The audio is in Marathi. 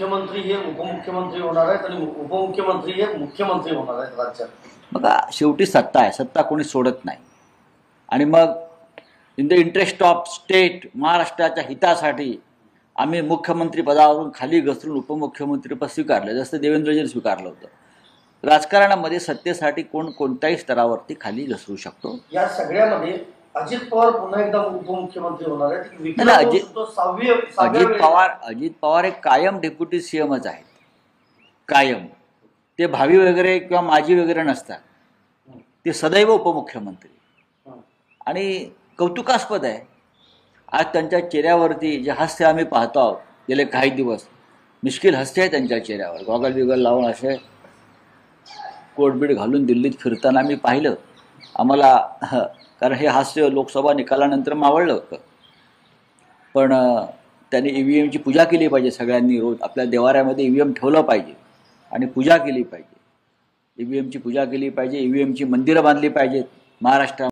मुख्यमंत्री हे उपमुख्यमंत्री होणार आहेत आणि उपमुख्यमंत्री हे मुख्यमंत्री होणार आहेत राज्यात. बघा, शेवटी सत्ता आहे, सत्ता कोणी सोडत नाही. आणि मग in the interest of state, महाराष्ट्राच्या हितासाठी आम्ही मुख्यमंत्री पदावरून खाली घसरून उपमुख्यमंत्रीपद स्वीकारलं, जसं देवेंद्रजींनी स्वीकारलं होतं. राजकारणामध्ये सत्तेसाठी कोण कोणत्याही स्तरावरती खाली घसरू शकतो. या सगळ्यामध्ये अजित पवार पुन्हा एकदा उपमुख्यमंत्री होणार आहेत. अजित पवार एक कायम डेप्युटी सीएमच आहेत, कायम. ते भावी वगैरे किंवा माजी वगैरे नसतात, ते सदैव उपमुख्यमंत्री. आणि कौतुकास्पद आहे, आज त्यांच्या चेहऱ्यावरती जे हास्य आम्ही पाहतो आहोत गेले काही दिवस, मिश्किल हास्य आहे त्यांच्या चेहऱ्यावर. गॉगल बिगल लावून असे कोटबीट घालून दिल्लीत फिरताना आम्ही पाहिलं. आम्हाला कारण हे हास्य लोकसभा निकालानंतर मावळलं होतं. पण त्यांनी EVMची पूजा केली पाहिजे. सगळ्यांनी रोज आपल्या देवाऱ्यामध्ये EVM ठेवलं पाहिजे आणि पूजा केली पाहिजे. EVMची पूजा केली पाहिजे, EVMची मंदिरं बांधली पाहिजेत महाराष्ट्रात.